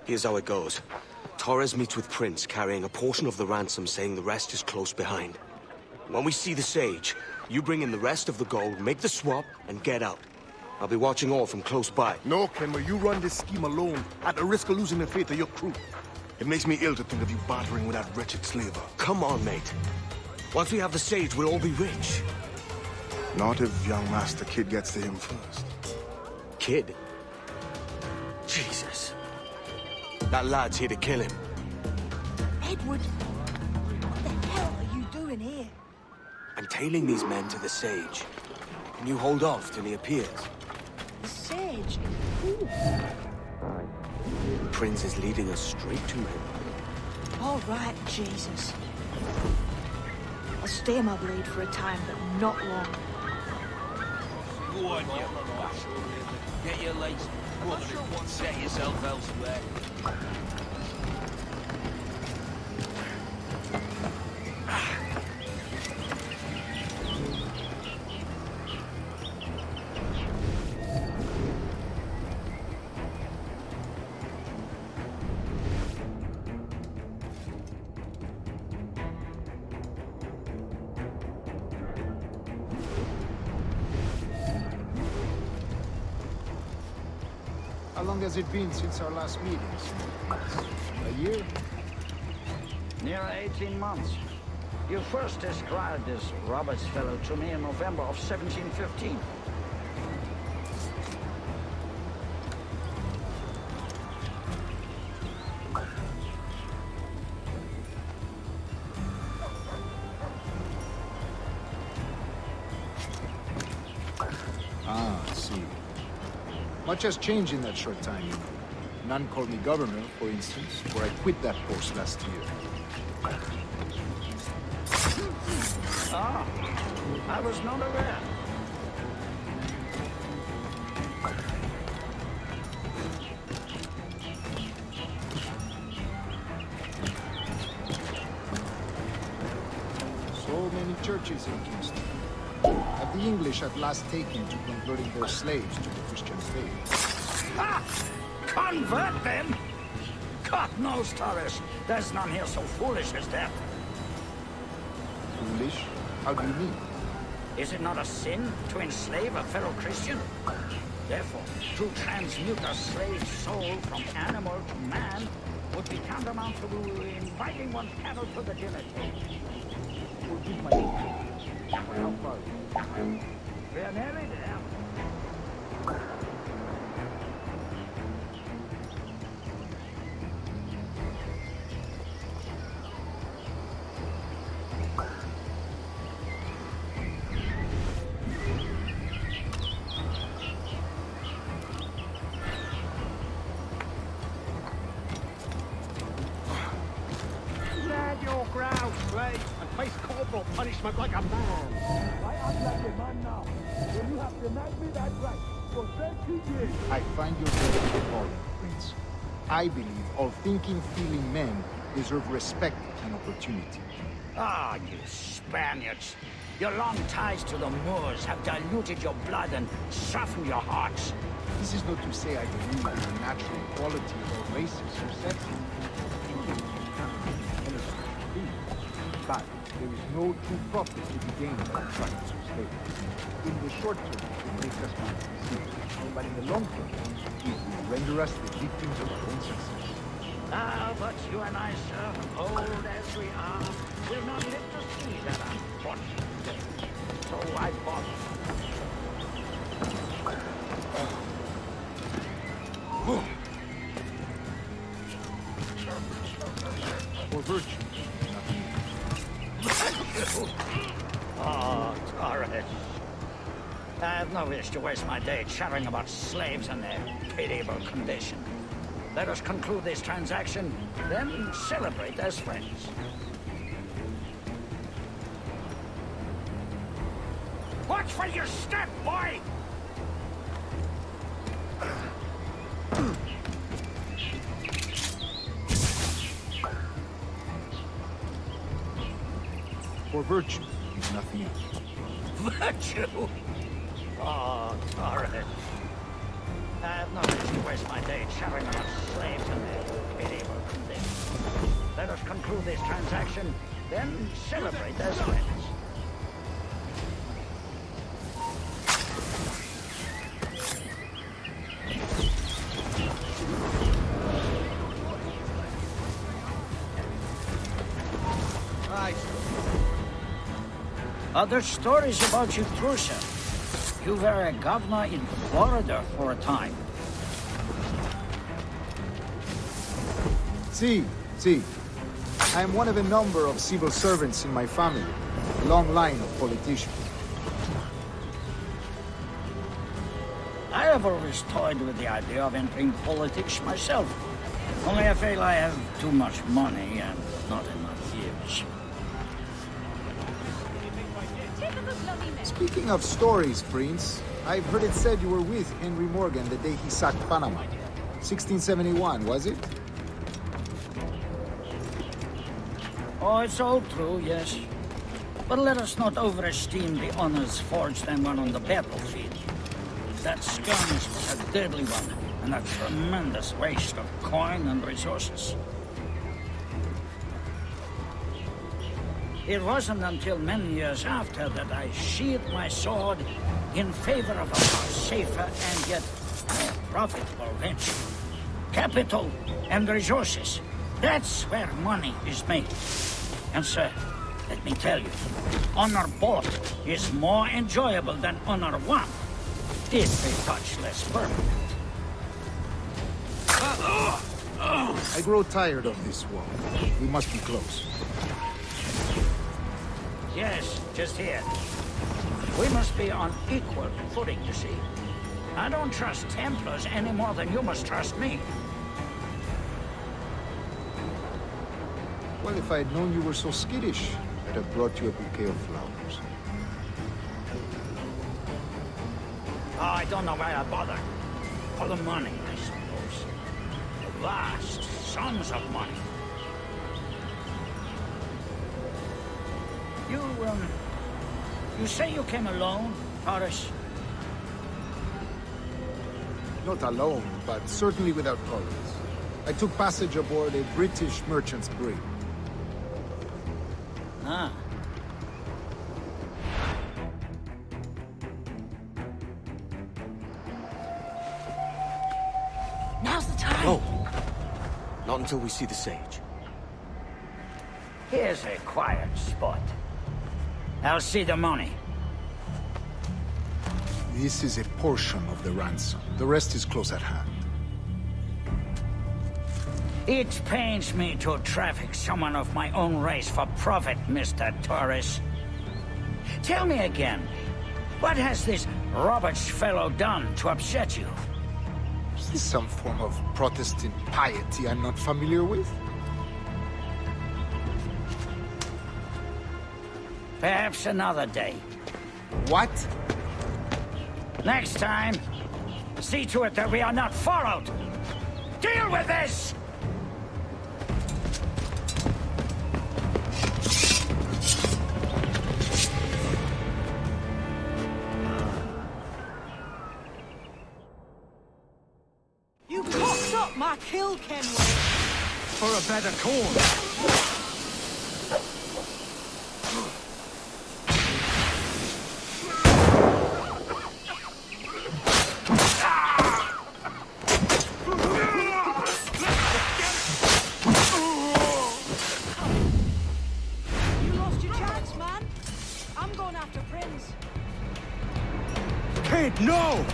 Here's how it goes. Torres meets with Prince, carrying a portion of the ransom, saying the rest is close behind. When we see the Sage, you bring in the rest of the gold, make the swap, and get out. I'll be watching all from close by. No, Kenmer, you run this scheme alone, at the risk of losing the faith of your crew. It makes me ill to think of you bartering with that wretched slaver. Come on, mate. Once we have the Sage, we'll all be rich. Not if young Master Kid gets to him first. Kid? Jesus. That lad's here to kill him. Edward, what the hell are you doing here? I'm tailing these men to the Sage. Can you hold off till he appears? The Sage? Who? Prince is leading us straight to him. All right, Jesus. I'll stay my blade for a time, but not long. Go on, you bastard. Get your legs covered and set yourself elsewhere. How long has it been since our last meetings? A year? Near 18 months. You first described this Roberts fellow to me in November of 1715. Ah, I see. Much has changed in that short time. None called me governor, for instance, for I quit that post last year. Ah, I was not aware. So many churches in Kingston. Have the English at last taken to converting their slaves to the Christian faith? Ah! Convert them? God knows, Torres. There's none here so foolish as that. Foolish? How do you mean? Is it not a sin to enslave a fellow Christian? Therefore, to transmute a slave soul from animal to man would be tantamount to inviting one's cattle to the dinner table. Forgive my ignorance. How far? We're nearly there. Stand your ground, slave, and face corporal punishment like a man. I am like a man now. Will you have denied me that right for 30 years? I find your very appalling, Prince. I believe all thinking, feeling men deserve respect and opportunity. Ah, you Spaniards. Your long ties to the Moors have diluted your blood and softened your hearts. This is not to say I believe in the natural equality of all races or sexes. But there is no true profit to be gained by the practice of slavery. In the short term, it makes us money, but in the long term, it will render us the victims of our own success. Ah, but you and I, sir, old as we are, will not live to see that unfortunate day. So I bother. For virtue. Oh, Torres. I have no wish to waste my day chattering about slaves and their pitiable condition. Let us conclude this transaction, then celebrate as friends. Watch for your step, boy! For virtue, if nothing else. Virtue? Oh, Torres. I have no wish to waste my day chattering about slaves and their been able to live. Let us conclude this transaction, then celebrate as friends. Other stories about you, Trusa. You were a governor in Florida for a time. See. I am one of a number of civil servants in my family. A long line of politicians. I have always toyed with the idea of entering politics myself. Only I feel I have too much money and not enough years. Speaking of stories, Prince, I've heard it said you were with Henry Morgan the day he sacked Panama. 1671, was it? Oh, it's all true, yes. But let us not overesteem the honors forged and won on the battlefield. That skirmish was a deadly one, and a tremendous waste of coin and resources. It wasn't until many years after that I sheathed my sword in favor of a far safer and yet more profitable venture. Capital and resources. That's where money is made. And sir, let me tell you, honor bought is more enjoyable than honor won, if a touch less permanent. I grow tired of this war. We must be close. Yes, just here. We must be on equal footing, you see. I don't trust Templars any more than you must trust me. Well, if I had known you were so skittish, I'd have brought you a bouquet of flowers. Oh, I don't know why I bother. For the money, I suppose. The vast sums of money. You say you came alone, Taurus? Not alone, but certainly without colleagues. I took passage aboard a British merchant's brig. Ah. Now's the time. No. Not until we see the sage. Here's a quiet spot. I'll see the money. This is a portion of the ransom. The rest is close at hand. It pains me to traffic someone of my own race for profit, Mr. Torres. Tell me again, what has this Roberts fellow done to upset you? Is this some form of Protestant piety I'm not familiar with? Perhaps another day. What? Next time, see to it that we are not followed. Deal with this! You cocked up my kill, Kenway. For a better cause. You lost your chance, man. I'm going after Prince. Kid, no!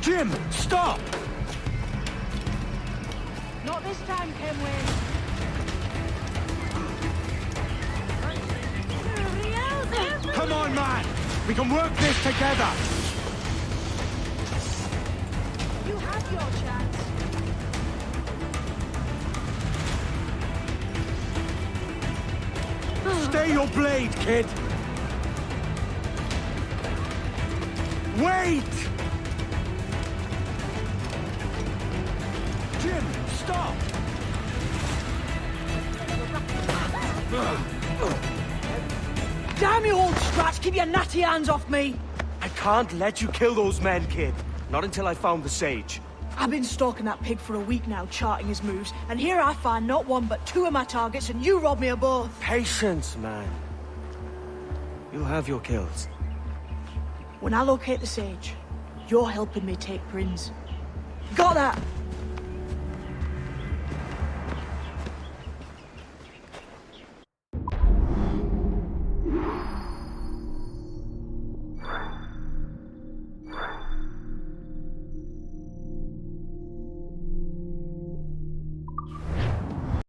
Jim, stop! Not this time, Kenway. Come on, man! We can work this together! You have your chance. Stay your blade, kid! Wait! Jim, stop! Damn you, old Stratch! Keep your natty hands off me! I can't let you kill those men, kid. Not until I found the sage. I've been stalking that pig for a week now, charting his moves, and here I find not one but two of my targets, and you rob me of both. Patience, man. You'll have your kills. When I locate the sage, you're helping me take Prince. Got that?